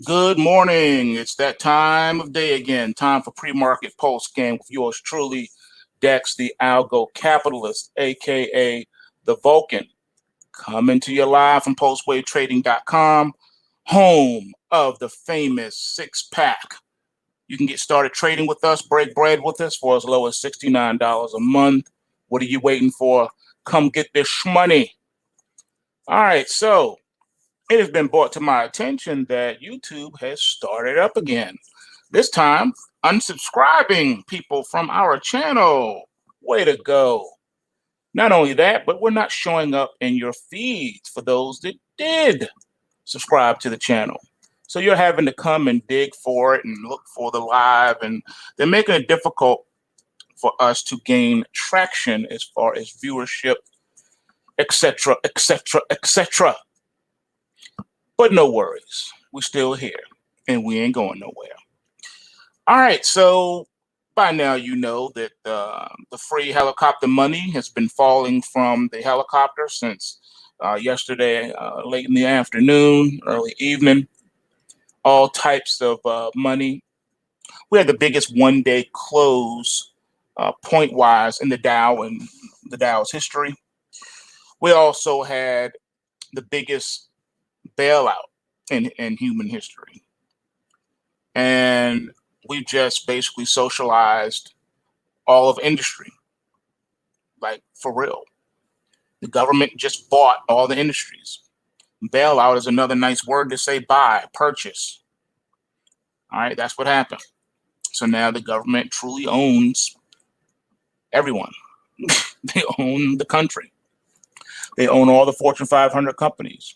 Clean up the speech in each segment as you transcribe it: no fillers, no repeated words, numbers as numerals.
Good morning. It's that time of day again. Time for pre-market PulseScan with yours truly, Dex, the Algo Capitalist, aka the Vulcan, coming to you live from PulseWaveTrading.com, home of the famous six-pack. You can get started trading with us, break bread with us for as low as $69 a month. What are you waiting for? Come get this money. All right, so it has been brought to my attention that YouTube has started up again. This time, unsubscribing people from our channel. Way to go. Not only that, but we're not showing up in your feeds for those that did subscribe to the channel. So you're having to come and dig for it and look for the live, and they're making it difficult for us to gain traction as far as viewership, etc., etc., etc. But no worries, we're still here and we ain't going nowhere. All right, so by now you know that the free helicopter money has been falling from the helicopter since yesterday, late in the afternoon, early evening. All types of money. We had the biggest one-day close point-wise in the Dow and the Dow's history. We also had the biggest bailout in human history. And we just basically socialized all of industry, like for real. The government just bought all the industries. Bailout is another nice word to say buy, purchase. All right, that's what happened. So now the government truly owns everyone. They own the country. They own all the Fortune 500 companies.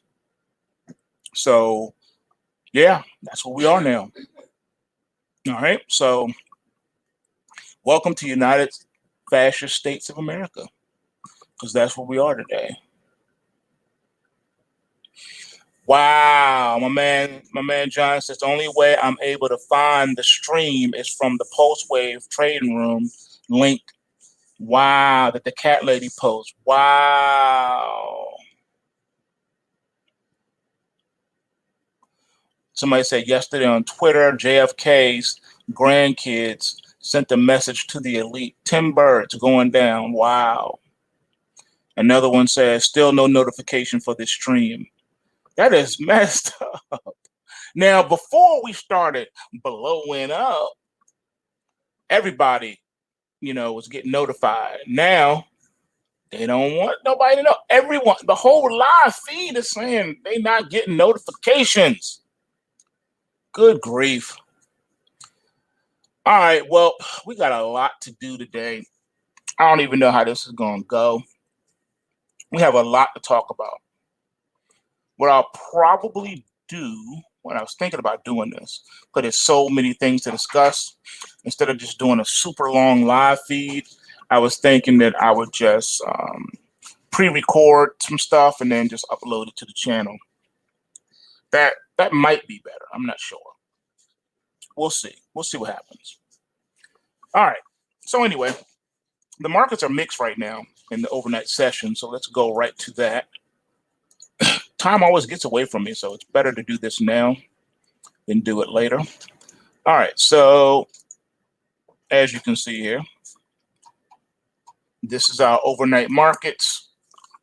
So, yeah, that's what we are now. All right, so welcome to United Fascist States of America, because that's what we are today. Wow, my man John says the only way I'm able to find the stream is from the PulseWave trading room link. Wow, that the cat lady posts. Wow. Somebody said yesterday on Twitter, JFK's grandkids sent a message to the elite. 10 birds going down. Wow. Another one says still no notification for this stream. That is messed up. Now, before we started blowing up, everybody, was getting notified. Now, they don't want nobody to know. Everyone, the whole live feed is saying they not getting notifications. Good grief. All right, well, we got a lot to do today. I don't even know how this is going to go. We have a lot to talk about. What I'll probably do when I was thinking about doing this, but there's so many things to discuss, instead of just doing a super long live feed, I was thinking that I would just pre-record some stuff and then just upload it to the channel. That might be better. I'm not sure. We'll see. We'll see what happens. All right. So anyway, the markets are mixed right now in the overnight session, so let's go right to that. Time always gets away from me, so it's better to do this now than do it later. All right, so as you can see here, this is our overnight markets.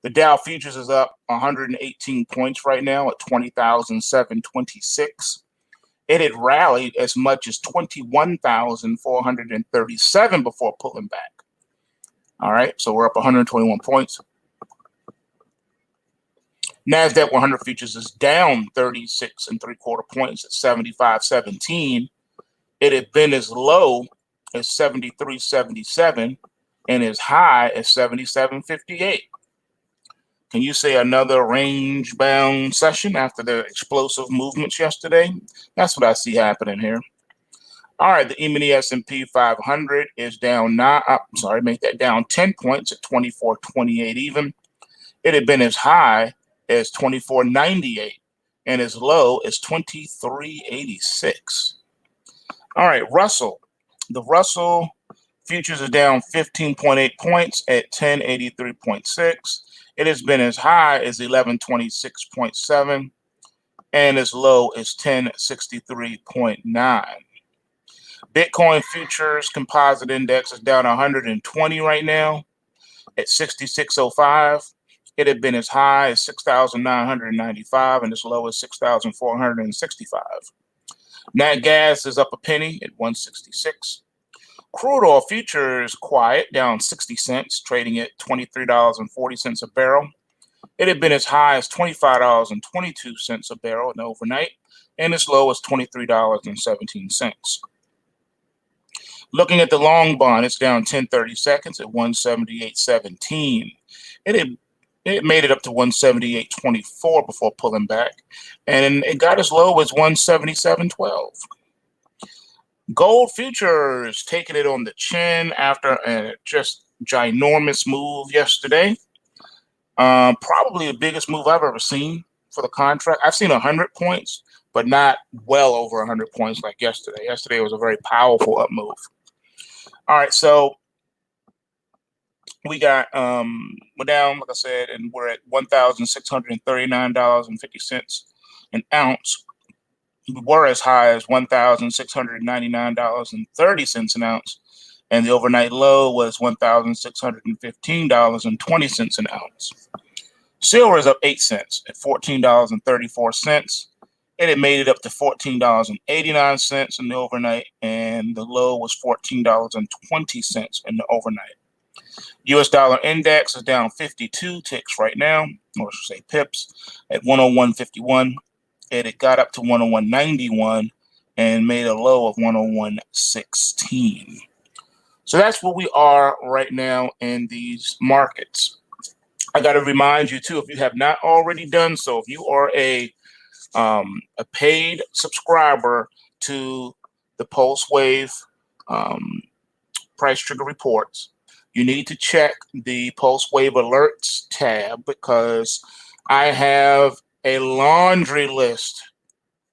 The Dow futures is up 118 points right now at 20,726. It had rallied as much as 21,437 before pulling back. All right, so we're up 121 points. NASDAQ 100 futures is down 36 3/4 points at 75.17. It had been as low as 73.77 and as high as 77.58. Can you say another range-bound session after the explosive movements yesterday? That's what I see happening here. All right, the E-mini S&P 500 is down make that down 10 points at 24.28 even. It had been as high as 24.98 and as low as 23.86. All right, Russell. The Russell futures is down 15.8 points at 1083.6. It has been as high as 1126.7 and as low as 1063.9. Bitcoin futures composite index is down 120 right now at 6605. It had been as high as 6,995 and as low as 6,465. Nat gas is up a penny at 166. Crude oil futures quiet, down 60 cents, trading at $23.40 a barrel. It had been as high as $25.22 a barrel in the overnight and as low as $23.17. Looking at the long bond, it's down 10-30 seconds at 178.17. It made it up to 178.24 before pulling back, and it got as low as 177.12. Gold futures taking it on the chin after a just ginormous move yesterday. Probably the biggest move I've ever seen for the contract. I've seen 100 points, but not well over 100 points like yesterday. Yesterday was a very powerful up move. All right, so we got we're down, like I said, and we're at $1,639.50 an ounce. We were as high as $1,699.30 an ounce, and the overnight low was $1,615.20 an ounce. Silver is up 8 cents at $14.34. It had made it up to $14.89 in the overnight, and the low was $14.20 in the overnight. US dollar index is down 52 ticks right now, or I should say pips, at 101.51. It got up to 101.91 and made a low of 101.16. So that's where we are right now in these markets. I got to remind you too, if you have not already done so, if you are a paid subscriber to the PulseWave price trigger reports, you need to check the PulseWave alerts tab, because I have a laundry list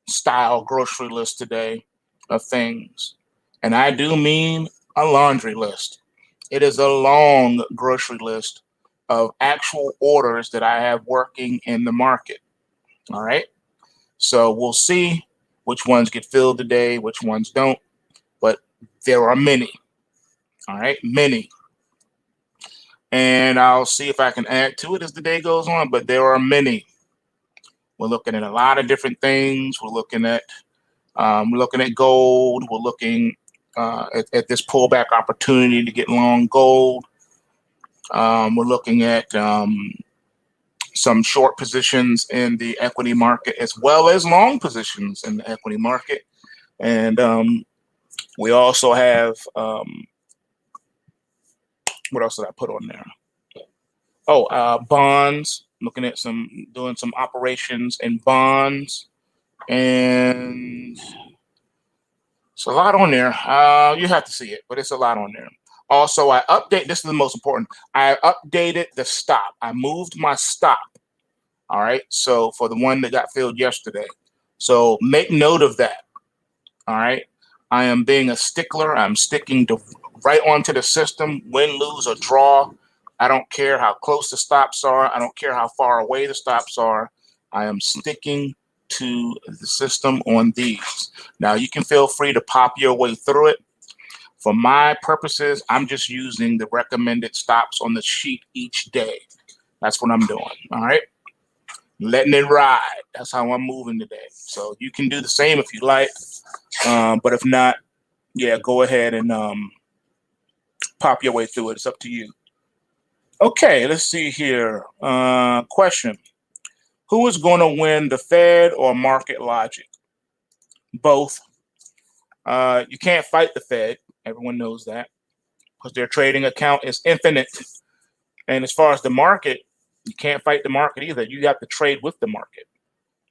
style grocery list today of things. And I do mean a laundry list. It is a long grocery list of actual orders that I have working in the market. All right. So we'll see which ones get filled today, which ones don't. But there are many. All right. Many. And I'll see if I can add to it as the day goes on. But there are many. We're looking at a lot of different things. We're looking at gold. We're looking at this pullback opportunity to get long gold. We're looking at some short positions in the equity market as well as long positions in the equity market. And we also have, what else did I put on there? Oh, bonds. Looking at doing some operations in bonds, and it's a lot on there. You have to see it, but it's a lot on there. Also, this is the most important. I updated the stop. I moved my stop. All right. So for the one that got filled yesterday. So make note of that. All right. I am being a stickler. I'm sticking to right onto the system, win, lose, or draw. I don't care how close the stops are. I don't care how far away the stops are. I am sticking to the system on these. Now, you can feel free to pop your way through it. For my purposes, I'm just using the recommended stops on the sheet each day. That's what I'm doing. All right. Letting it ride. That's how I'm moving today. So you can do the same if you like. But if not, yeah, go ahead and pop your way through it. It's up to you. Okay, let's see here. Question. Who is going to win, the Fed or market logic? Both. You can't fight the Fed. Everyone knows that, because their trading account is infinite. And as far as the market, you can't fight the market either. You have to trade with the market.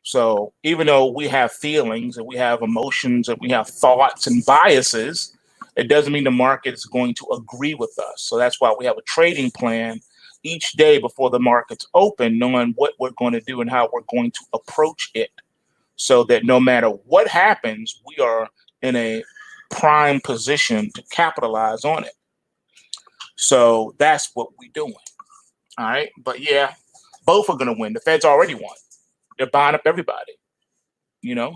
So even though we have feelings and we have emotions and we have thoughts and biases, it doesn't mean the market is going to agree with us. So that's why we have a trading plan each day before the markets open, knowing what we're going to do and how we're going to approach it, so that no matter what happens, we are in a prime position to capitalize on it. So that's what we're doing. All right. But yeah, both are going to win. The Fed's already won. They're buying up everybody.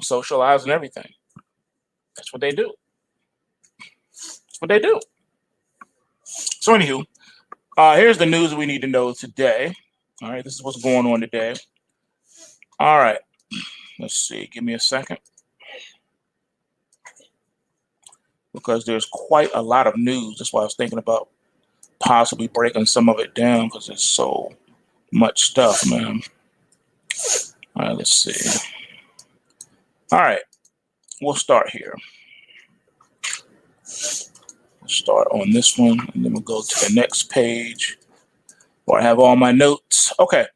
socialize and everything. That's what they do. That's what they do. So anywho, here's the news we need to know today. All right, this is what's going on today. All right, let's see. Give me a second. Because there's quite a lot of news. That's why I was thinking about possibly breaking some of it down because there's so much stuff, man. All right, let's see. All right, we'll start here. We'll start on this one, and then we'll go to the next page where I have all my notes. Okay,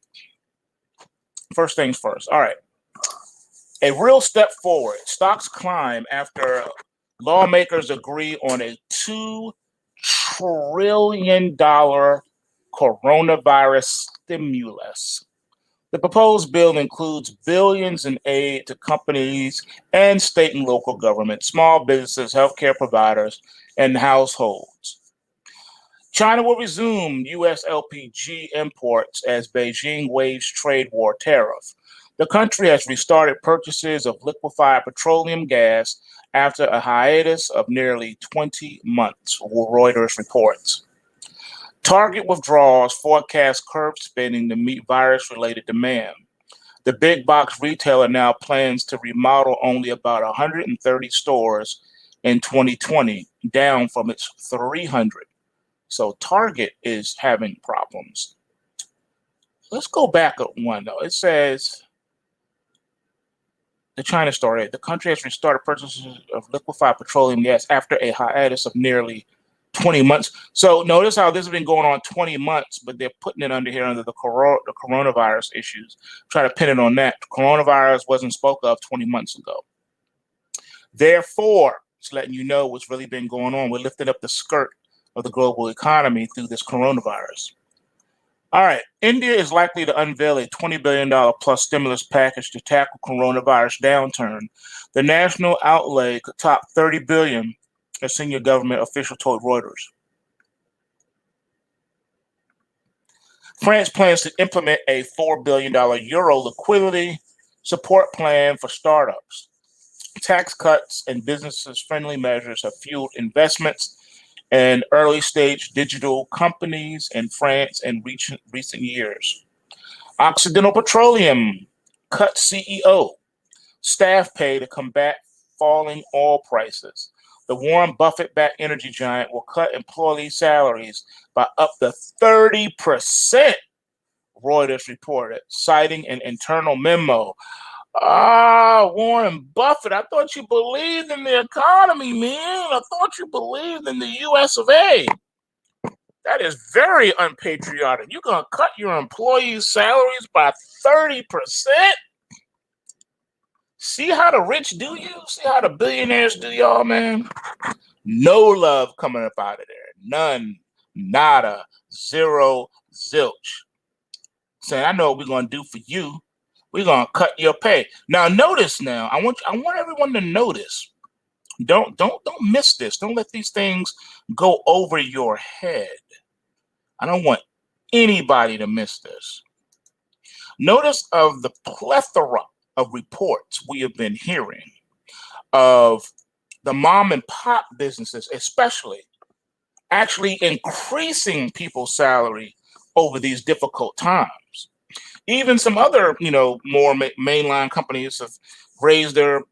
first things first. All right, a real step forward. Stocks climb after lawmakers agree on a $2 trillion coronavirus stimulus. The proposed bill includes billions in aid to companies and state and local governments, small businesses, healthcare providers, and households. China will resume U.S. LPG imports as Beijing waged trade war tariff. The country has restarted purchases of liquefied petroleum gas after a hiatus of nearly 20 months, Reuters reports. Target withdrawals forecast curb spending to meet virus-related demand. The big box retailer now plans to remodel only about 130 stores in 2020, down from its 300. So Target is having problems. Let's go back up one, though. It says the China story. The country has restarted purchases of liquefied petroleum gas after a hiatus of nearly 20 months. So notice how this has been going on 20 months, but they're putting it under here under the coronavirus issues. Try to pin it on that. Coronavirus wasn't spoke of 20 months ago. Therefore, it's letting you know what's really been going on. We're lifting up the skirt of the global economy through this coronavirus. All right, India is likely to unveil a $20 billion plus stimulus package to tackle coronavirus downturn. The national outlay could top $30 billion, a senior government official told Reuters. France plans to implement a $4 billion euro liquidity support plan for startups. Tax cuts and business-friendly measures have fueled investments in early-stage digital companies in France in recent years. Occidental Petroleum cut CEO, staff pay to combat falling oil prices. The Warren Buffett-backed energy giant will cut employee salaries by up to 30%, Reuters reported, citing an internal memo. Warren Buffett, I thought you believed in the economy, man. I thought you believed in the US of A. That is very unpatriotic. You're going to cut your employees' salaries by 30%? See how the rich do you? See how the billionaires do y'all, man? No love coming up out of there. None, nada, zero, zilch. Saying, I know what we're going to do for you. We're going to cut your pay. Now, notice now. I want everyone to notice. Don't miss this. Don't let these things go over your head. I don't want anybody to miss this. Notice of the plethora of reports we have been hearing of the mom and pop businesses, especially, actually increasing people's salary over these difficult times. Even some other, more mainline companies have raised their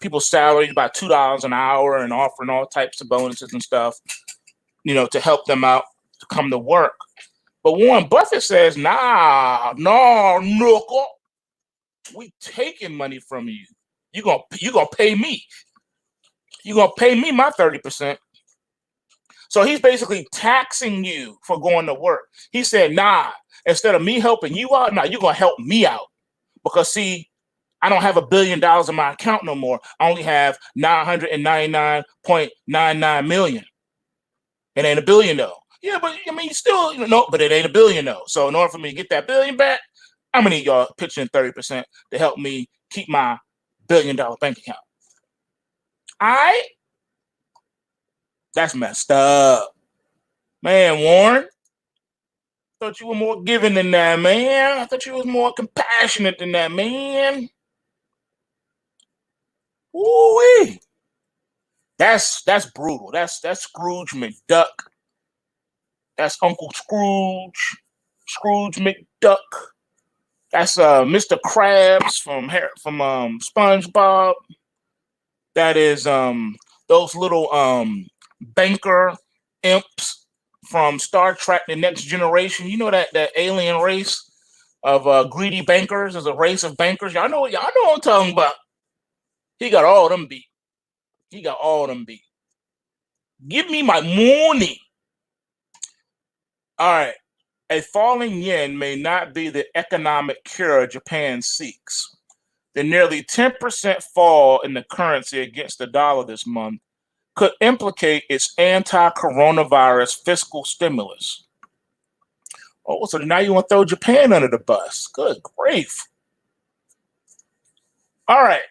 people's salaries by $2 an hour and offering all types of bonuses and stuff, to help them out to come to work. But Warren Buffett says, nah, no, we taking money from you. You're gonna pay me. You're gonna pay me my 30%. So he's basically taxing you for going to work. He said, nah, instead of me helping you out, now you're gonna help me out. Because see, I don't have $1 billion in my account no more. I only have 999.99 million. It ain't $1 billion though. Yeah, but I mean, still, no, but it ain't $1 billion though. So in order for me to get that billion back, I'm gonna need y'all pitching 30% to help me keep my $1 billion bank account. All right? That's messed up. Man, Warren, thought you were more giving than that, man. I thought you was more compassionate than that, man. Ooh-wee. That's brutal. That's Scrooge McDuck. That's Uncle Scrooge. Scrooge McDuck. That's Mr. Krabs from SpongeBob. That is those little banker imps from Star Trek: The Next Generation. You know that alien race of greedy bankers. There's a race of bankers. Y'all know what I'm talking about. He got all them beat. He got all them beat. Give me my money. All right. A falling yen may not be the economic cure Japan seeks. The nearly 10% fall in the currency against the dollar this month could implicate its anti-coronavirus fiscal stimulus. Oh, so now you want to throw Japan under the bus. Good grief. All right.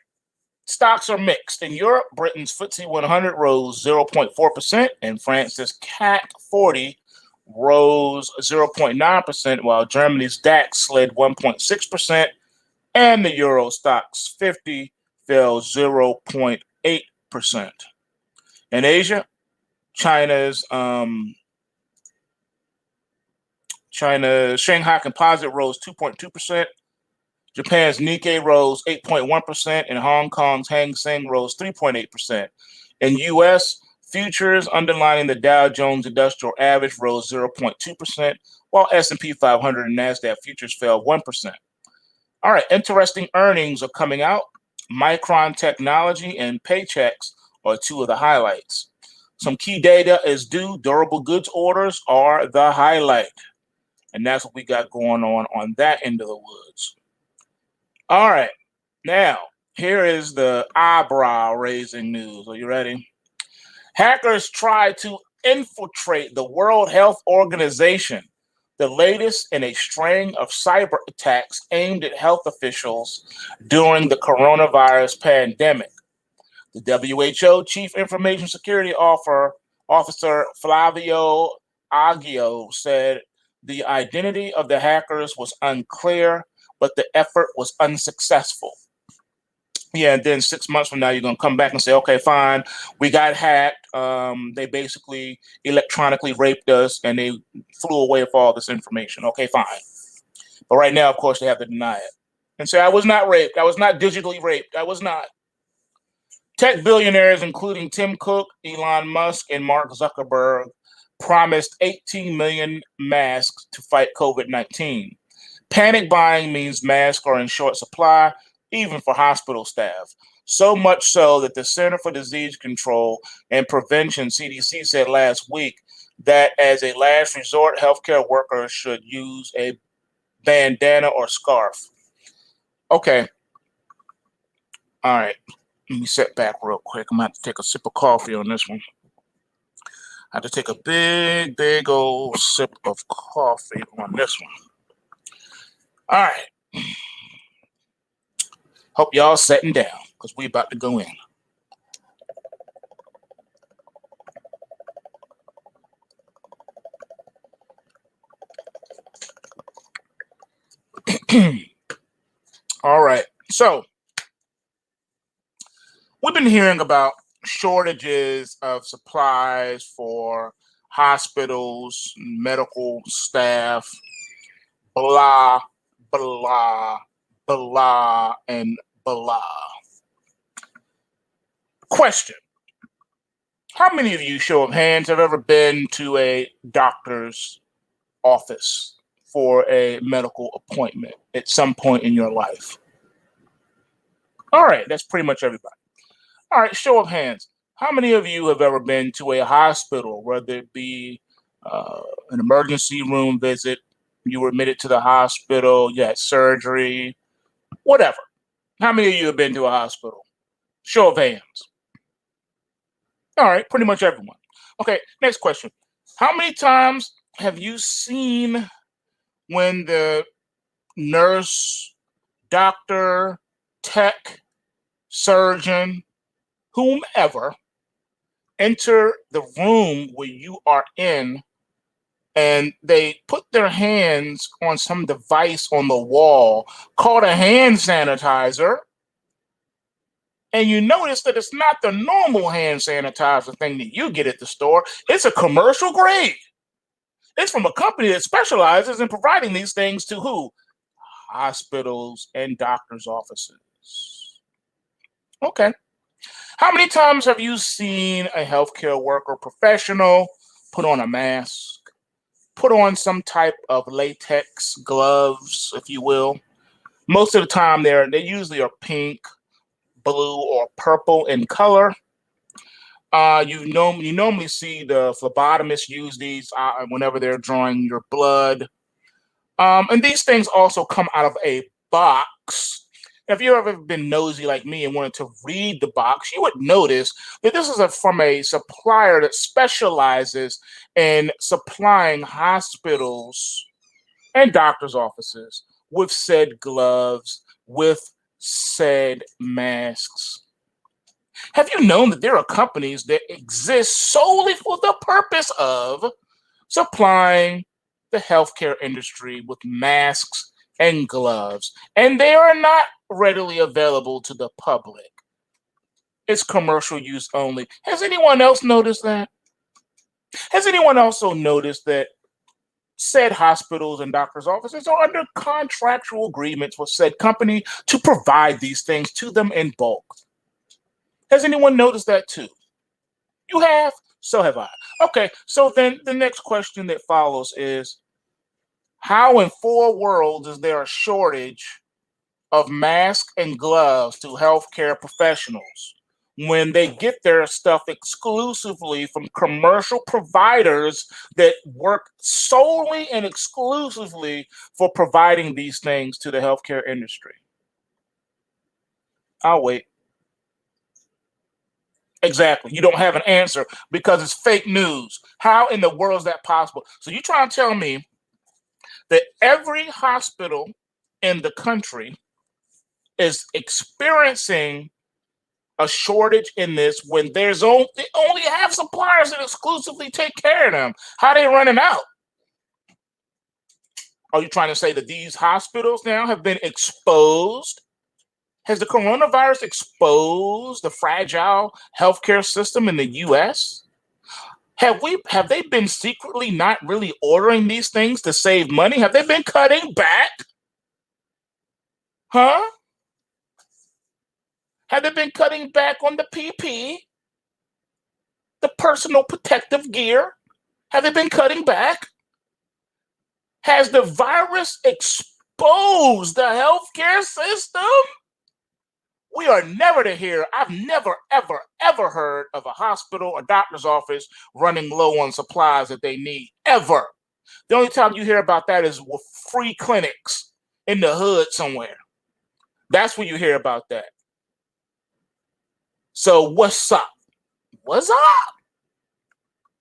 Stocks are mixed. In Europe, Britain's FTSE 100 rose 0.4%, and France's CAC 40 rose 0.9%, while Germany's DAX slid 1.6%, and the Euro Stoxx 50 fell 0.8%. In Asia, China's Shanghai Composite rose 2.2%. Japan's Nikkei rose 8.1%, and Hong Kong's Hang Seng rose 3.8%. In U.S., futures underlining the Dow Jones Industrial Average rose 0.2%, while S&P 500 and NASDAQ futures fell 1%. All right, interesting earnings are coming out. Micron Technology and Paychex are two of the highlights. Some key data is due. Durable goods orders are the highlight. And that's what we got going on that end of the woods. All right, now here is the eyebrow-raising news. Are you ready? Hackers tried to infiltrate the World Health Organization, the latest in a string of cyber attacks aimed at health officials during the coronavirus pandemic. The WHO Chief Information Security Officer Flavio Aguio said the identity of the hackers was unclear, but the effort was unsuccessful. Yeah, and then 6 months from now, you're going to come back and say, okay, fine, we got hacked. They basically electronically raped us, and they flew away with all this information. Okay, fine. But right now, of course, they have to deny it and say, I was not raped. I was not digitally raped. I was not. Tech billionaires, including Tim Cook, Elon Musk, and Mark Zuckerberg, promised 18 million masks to fight COVID-19. Panic buying means masks are in short supply, even for hospital staff. So much so that the Center for Disease Control and Prevention, CDC, said last week that as a last resort, healthcare workers should use a bandana or scarf. Okay. All right. Let me sit back real quick. I'm going to have to take a sip of coffee on this one. I have to take a big old sip of coffee on this one. All right. Hope y'all sitting down because we about to go in. All right. So we've been hearing about shortages of supplies for hospitals, medical staff, blah, blah, blah, and blah. Question. How many of you, show of hands, have ever been to a doctor's office for a medical appointment at some point in your life? All right, that's pretty much everybody. All right, show of hands. How many of you have ever been to a hospital, whether it be an emergency room visit, you were admitted to the hospital, you had surgery, whatever? How many of you have been to a hospital? Show of hands. All right, pretty much everyone. Okay, next question. How many times have you seen when the nurse, doctor, tech, surgeon, whomever enter the room where you are in and they put their hands on some device on the wall called a hand sanitizer, And you notice that it's not the normal hand sanitizer thing that you get at the store. It's a commercial grade. It's from a company that specializes in providing these things to who? Hospitals and doctors' offices. Okay. How many times have you seen a healthcare worker professional put on a mask, put on some type of latex gloves, if you will? Most of the time, they usually are pink, blue, or purple in color. You normally see the phlebotomists use these whenever they're drawing your blood. And these things also come out of a box. If you've ever been nosy like me and wanted to read the box, you would notice that this is from a supplier that specializes in supplying hospitals and doctors' offices with said gloves, with said masks. Have you known that there are companies that exist solely for the purpose of supplying the healthcare industry with masks and gloves, and they are not readily available to the public? It's commercial use only. Has anyone else noticed that? Has anyone also noticed that said hospitals and doctors' offices are under contractual agreements with said company to provide these things to them in bulk? Has anyone noticed that too? You have? So have I. Okay, so then the next question that follows is, how in four worlds is there a shortage of masks and gloves to healthcare professionals when they get their stuff exclusively from commercial providers that work solely and exclusively for providing these things to the healthcare industry? I'll wait. Exactly. You don't have an answer because it's fake news. How in the world is that possible? So you trying to tell me that every hospital in the country is experiencing a shortage in this when they only have suppliers that exclusively take care of them? How are they running out? Are you trying to say that these hospitals now have been exposed? Has the coronavirus exposed the fragile healthcare system in the US? Have they been secretly not really ordering these things to save money? Have they been cutting back? Huh? Have they been cutting back on the PP, the personal protective gear? Have they been cutting back? Has the virus exposed the healthcare system? We are never to hear. I've never, ever, ever heard of a hospital or doctor's office running low on supplies that they need, ever. The only time you hear about that is with free clinics in the hood somewhere. That's when you hear about that. So what's up? What's up?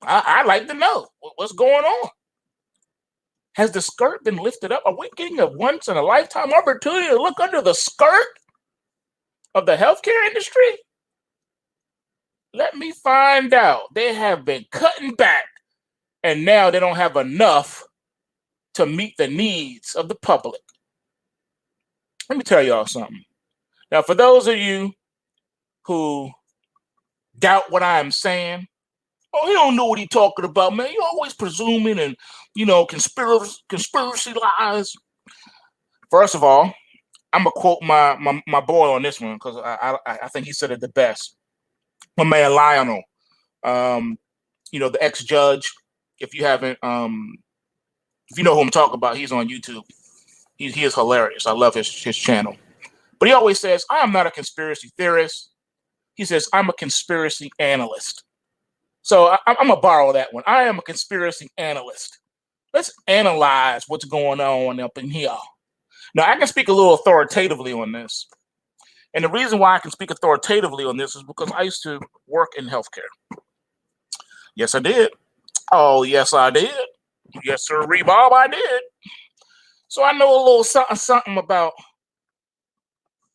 I'd like to know what's going on. Has the skirt been lifted up? Are we getting a once in a lifetime opportunity to look under the skirt of the healthcare industry? Let me find out. They have been cutting back, and now they don't have enough to meet the needs of the public. Let me tell y'all something. Now, for those of you who doubt what I am saying, oh, he don't know what he's talking about, man. You're always presuming and, conspiracy lies. First of all, I'm gonna quote my boy on this one because I think he said it the best. My man Lionel, the ex-judge. If you haven't, if you know who I'm talking about, he's on YouTube. He is hilarious. I love his channel. But he always says, I am not a conspiracy theorist. He says, I'm a conspiracy analyst. So I'm going to borrow that one. I am a conspiracy analyst. Let's analyze what's going on up in here. Now, I can speak a little authoritatively on this. And the reason why I can speak authoritatively on this is because I used to work in healthcare. Yes, I did. Oh, yes, I did. Yes, sir, Bob, I did. So I know a little something about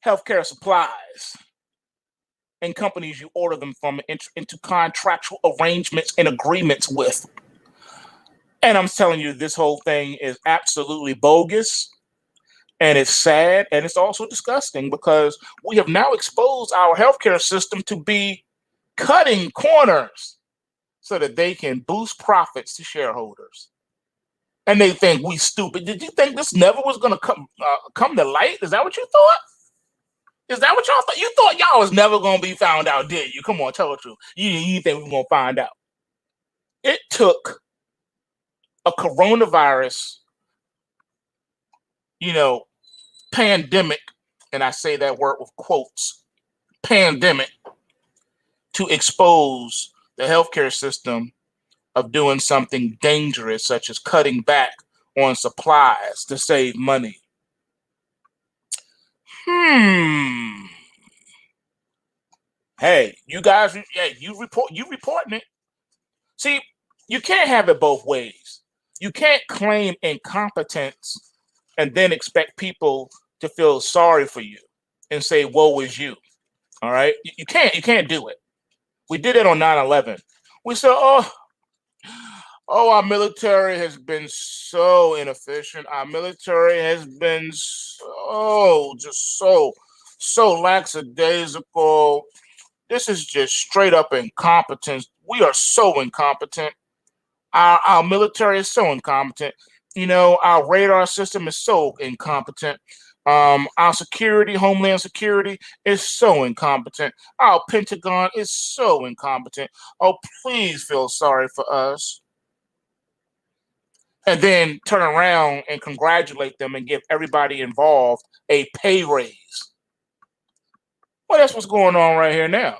healthcare supplies and companies you order them from into contractual arrangements and agreements with. And I'm telling you, this whole thing is absolutely bogus. And it's sad and it's also disgusting because we have now exposed our healthcare system to be cutting corners so that they can boost profits to shareholders. And they think we stupid. Did you think this never was going to come to light? Is that what you thought? Is that what y'all thought? You thought y'all was never going to be found out, did you? Come on, tell the truth. You think we were going to find out? It took a coronavirus, pandemic, and I say that word with quotes, pandemic, to expose the healthcare system of doing something dangerous, such as cutting back on supplies to save money. Hey, you guys, you reporting it. See, you can't have it both ways. You can't claim incompetence and then expect people to feel sorry for you and say, woe is you. All right? You can't do it. We did it on 9/11. We said, our military has been so inefficient. Our military has been so lackadaisical. This is just straight up incompetence. We are so incompetent. Our military is so incompetent. Our radar system is so incompetent. Our security, Homeland Security, is so incompetent. Our Pentagon is so incompetent. Oh, please feel sorry for us. And then turn around and congratulate them and give everybody involved a pay raise. Well, that's what's going on right here now.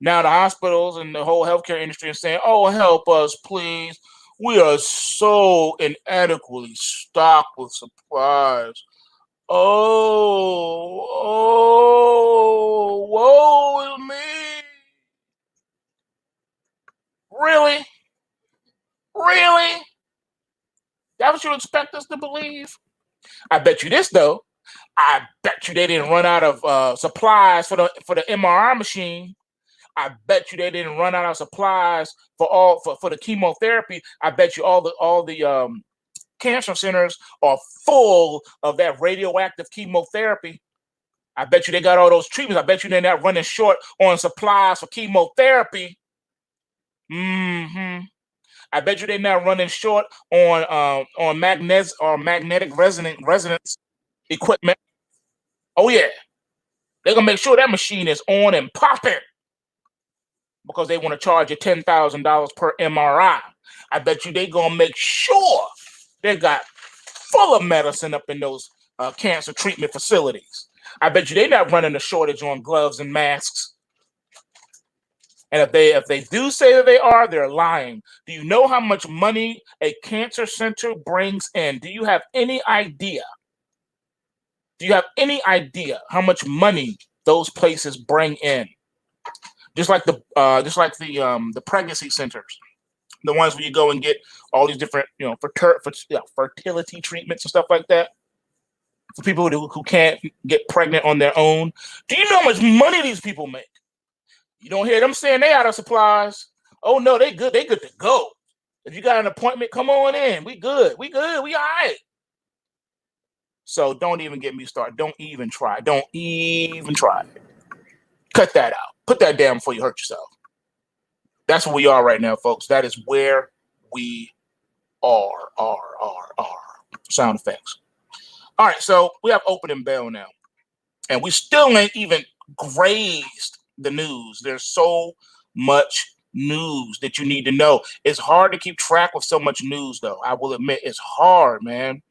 Now the hospitals and the whole healthcare industry is saying, oh, help us, please. We are so inadequately stocked with supplies. Woe is me. Really? Really? That what you expect us to believe? I bet you this, though. I bet you they didn't run out of supplies for the MRI machine. I bet you they didn't run out of supplies for the chemotherapy. I bet you all the cancer centers are full of that radioactive chemotherapy. I bet you they got all those treatments. I bet you they're not running short on supplies for chemotherapy. I bet you they're not running short on magnetic resonance equipment. Oh yeah, they're gonna make sure that machine is on and popping because they want to charge you $10,000 per MRI. I bet you they're gonna make sure they got full of medicine up in those cancer treatment facilities. I bet you they're not running a shortage on gloves and masks. And if they do say that they are, they're lying. Do you know how much money a cancer center brings in? Do you have any idea? Do you have any idea how much money those places bring in? Just like the pregnancy centers, the ones where you go and get all these different fertility treatments and stuff like that for people who can't get pregnant on their own. Do you know how much money these people make? You don't hear them saying they out of supplies. Oh no, they good. They good to go. If you got an appointment, come on in. We good. We all right. So don't even get me started. Don't even try. Don't even try. Cut that out. Put that down before you hurt yourself. That's where we are right now, folks. That is where we are. Sound effects. All right, so we have opening bell now. And we still ain't even grazed the news. There's so much news that you need to know. It's hard to keep track of so much news, though. I will admit it's hard, man,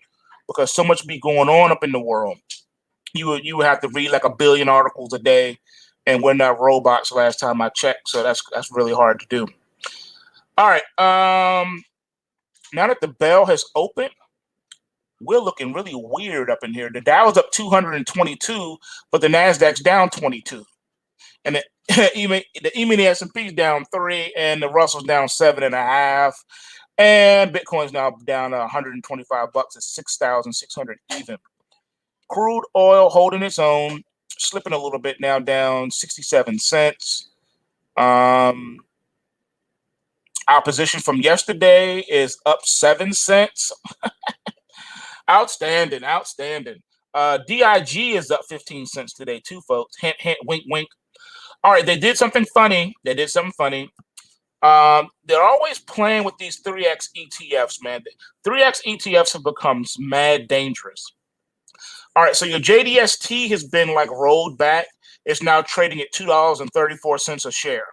because so much be going on up in the world. You would have to read like 1 billion articles a day, and we're not robots last time I checked, so that's really hard to do. All right, now that the bell has opened, we're looking really weird up in here. The Dow's up 222, but the Nasdaq's down 22. And the E-mini S&P's down 3, and the Russell's down 7.5, and Bitcoin's now down $125 at 6,600 even. Crude oil holding its own, slipping a little bit now, down 67 cents. Our position from yesterday is up 7 cents. Outstanding. DIG is up 15 cents today too, folks. Hint, hint, wink, wink. All right, they did something funny. They're always playing with these 3X ETFs, man. 3X ETFs have become mad dangerous. All right, so your JDST has been like rolled back. It's now trading at $2.34 a share.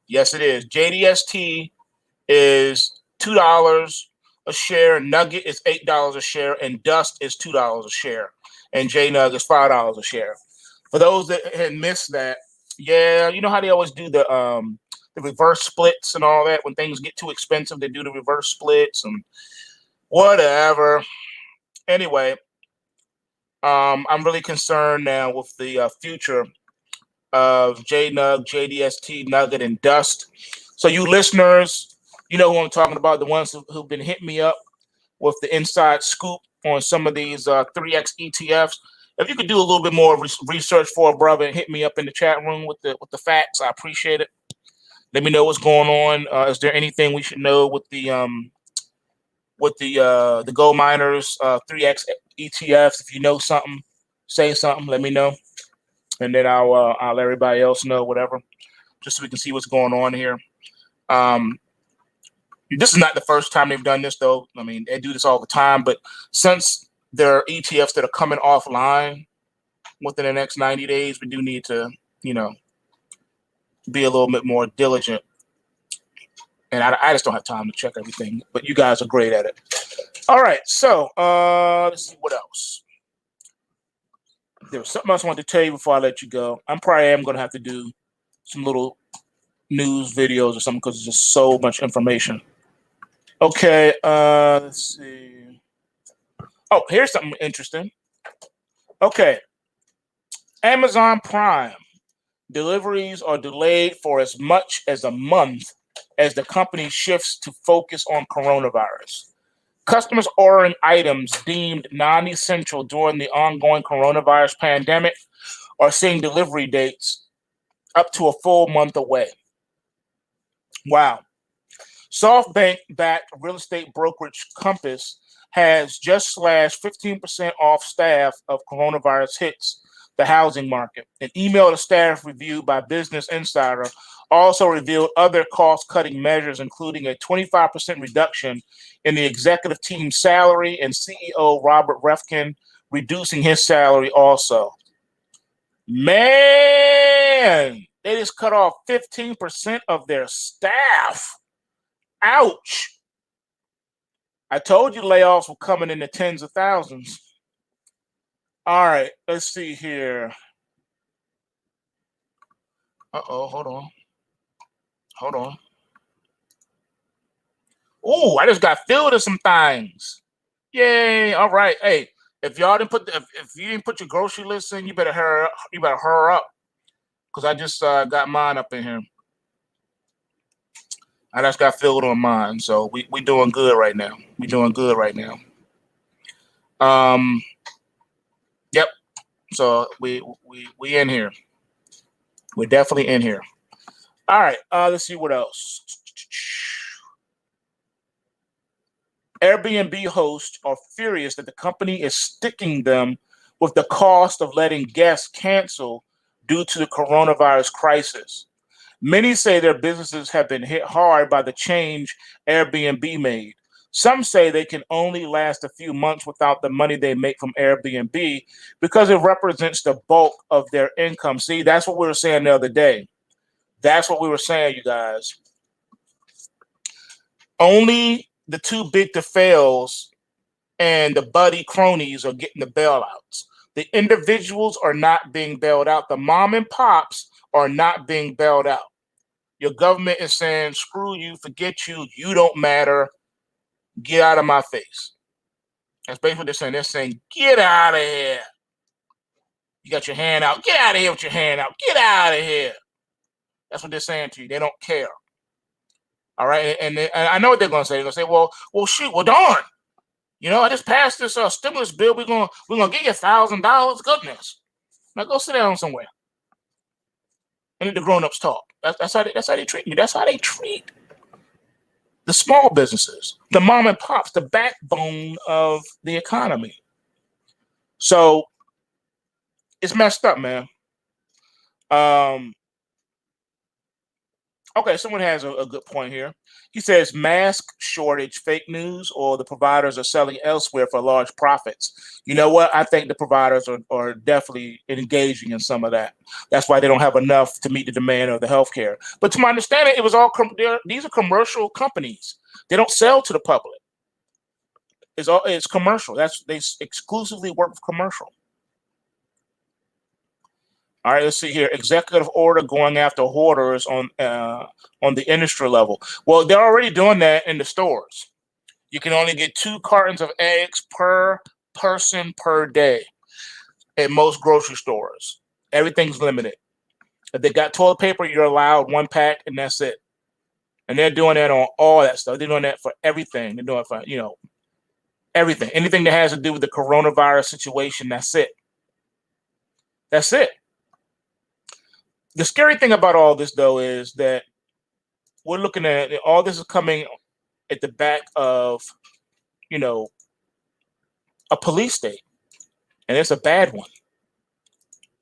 Yes, it is. JDST is $2 a share. Nugget is $8 a share, and Dust is $2 a share, and JNug is $5 a share. For those that had missed that, yeah, you know how they always do the reverse splits and all that. When things get too expensive, they do the reverse splits and whatever. Anyway, I'm really concerned now with the future of JNug, JDST, Nugget, and Dust. So you listeners, you know who I'm talking about, the ones who've been hitting me up with the inside scoop on some of these 3X ETFs. If you could do a little bit more research for a brother and hit me up in the chat room with the facts, I appreciate it. Let me know what's going on. Is there anything we should know with the gold miners 3X ETFs? If you know something, say something. Let me know, and then I'll let everybody else know, whatever, just so we can see what's going on here. This is not the first time they've done this, though. I mean, they do this all the time. But since there are ETFs that are coming offline within the next 90 days, we do need to, be a little bit more diligent. And I just don't have time to check everything. But you guys are great at it. All right. So let's see what else. There was something else I wanted to tell you before I let you go. I'm going to have to do some little news videos or something because there's just so much information. Okay, let's see. Oh, here's something interesting. Okay, Amazon Prime deliveries are delayed for as much as a month as the company shifts to focus on coronavirus. Customers ordering items deemed non-essential during the ongoing coronavirus pandemic are seeing delivery dates up to a full month away. Wow. SoftBank-backed real estate brokerage Compass has just slashed 15% off staff of coronavirus hits the housing market. An email to staff review by Business Insider also revealed other cost-cutting measures, including a 25% reduction in the executive team's salary and CEO Robert Refkin reducing his salary also. Man, they just cut off 15% of their staff. Ouch. I told you layoffs were coming in the tens of thousands. All right, let's see here. Hold on. Ooh, I just got filled with some things. Yay. All right. Hey, if y'all didn't if you didn't put your grocery list in, you better hurry up. Because I just got mine up in here. I just got filled on mine, so we doing good right now. Yep. So we in here. We're definitely in here. All right. Let's see what else. Airbnb hosts are furious that the company is sticking them with the cost of letting guests cancel due to the coronavirus crisis. Many say their businesses have been hit hard by the change Airbnb made. Some say they can only last a few months without the money they make from Airbnb because it represents the bulk of their income. See, that's what we were saying the other day. That's what we were saying, you guys. Only the too big to fails and the buddy cronies are getting the bailouts. The individuals are not being bailed out. The mom and pops are not being bailed out. Your government is saying, screw you, forget you, you don't matter, get out of my face. That's basically what they're saying. They're saying, get out of here. You got your hand out. Get out of here with your hand out. Get out of here. That's what they're saying to you. They don't care. All right. And I know what they're going to say. They're going to say, well, shoot, well, darn. I just passed this stimulus bill. We're gonna give you $1,000. Goodness. Now go sit down somewhere. And let the grown-ups talk. That's how they treat you. That's how they treat the small businesses, the mom and pops, the backbone of the economy. So it's messed up, man. Okay, someone has a good point here. He says mask shortage, fake news, or the providers are selling elsewhere for large profits. You know what? I think the providers are definitely engaging in some of that. That's why they don't have enough to meet the demand of the healthcare. But to my understanding, it was all these are commercial companies. They don't sell to the public. It's commercial. They exclusively work with commercial. All right, let's see here. Executive order going after hoarders on the industry level. Well, they're already doing that in the stores. You can only get 2 cartons of eggs per person per day at most grocery stores. Everything's limited. If they got toilet paper, you're allowed 1 pack, and that's it. And they're doing that on all that stuff. They're doing that for everything. They're doing it for everything. Anything that has to do with the coronavirus situation. That's it. That's it. The scary thing about all this, though, is that we're looking at all this is coming at the back of, a police state, and it's a bad one.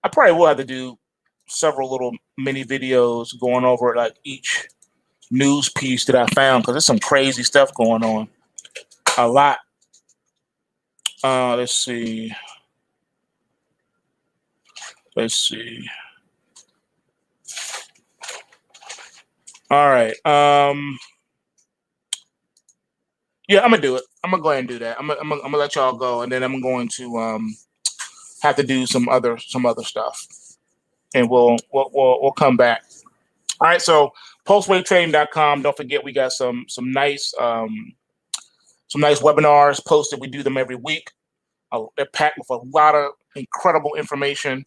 I probably will have to do several little mini videos going over like each news piece that I found, because there's some crazy stuff going on. A lot. Let's see. All right. Yeah, I'm gonna do it. I'm gonna go ahead and do that. I'm gonna let y'all go, and then I'm going to have to do some other stuff, and we'll come back. All right. So PulseWaveTrading.com. Don't forget, we got some nice webinars posted. We do them every week. They're packed with a lot of incredible information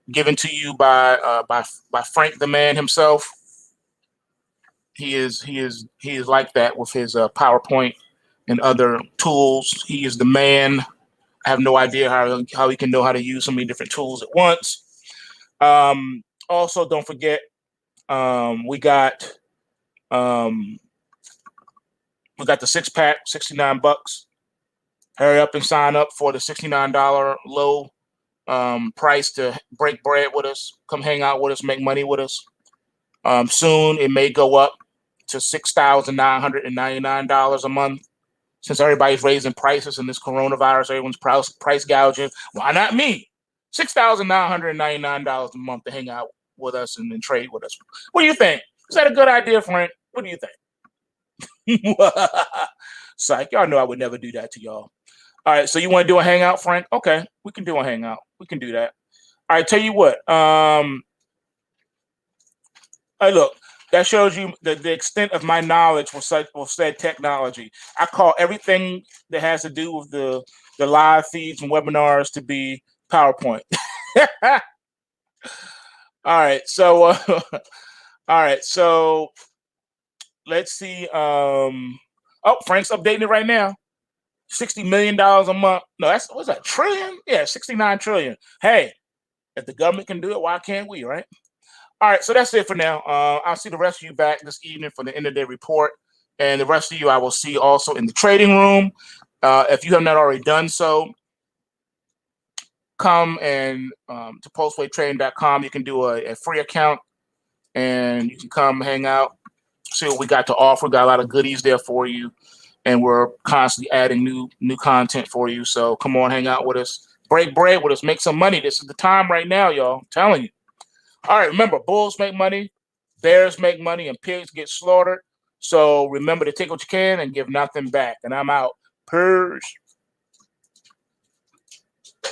given to you by Frank, the man himself. He is like that with his PowerPoint and other tools. He is the man. I have no idea how he can know how to use so many different tools at once. Also, don't forget, we got the 6-pack, $69. Hurry up and sign up for the $69 low price to break bread with us. Come hang out with us, make money with us. Soon it may go up to $6,999 a month. Since everybody's raising prices in this coronavirus, everyone's price gouging. Why not me? $6,999 a month to hang out with us and then trade with us. What do you think? Is that a good idea, Frank? What do you think? Psych, y'all know I would never do that to y'all. All right, so you want to do a hangout, Frank? Okay, we can do a hangout. We can do that. All right, tell you what. Hey, look, that shows you the extent of my knowledge with said technology. I call everything that has to do with the live feeds and webinars to be PowerPoint. All right, so let's see. Oh, Frank's updating it right now. $60 million a month. No, what's that, trillion? Yeah, 69 trillion. Hey, if the government can do it, why can't we, right? All right, so that's it for now. I'll see the rest of you back this evening for the end of day report. And the rest of you I will see also in the trading room. If you have not already done so, come and to PulseWaveTrading.com. You can do a free account, and you can come hang out, see what we got to offer. Got a lot of goodies there for you, and we're constantly adding new content for you. So come on, hang out with us, break bread with us, make some money. This is the time right now, y'all. I'm telling you. All right, remember, bulls make money, bears make money, and pigs get slaughtered. So remember to take what you can and give nothing back. And I'm out. Peace.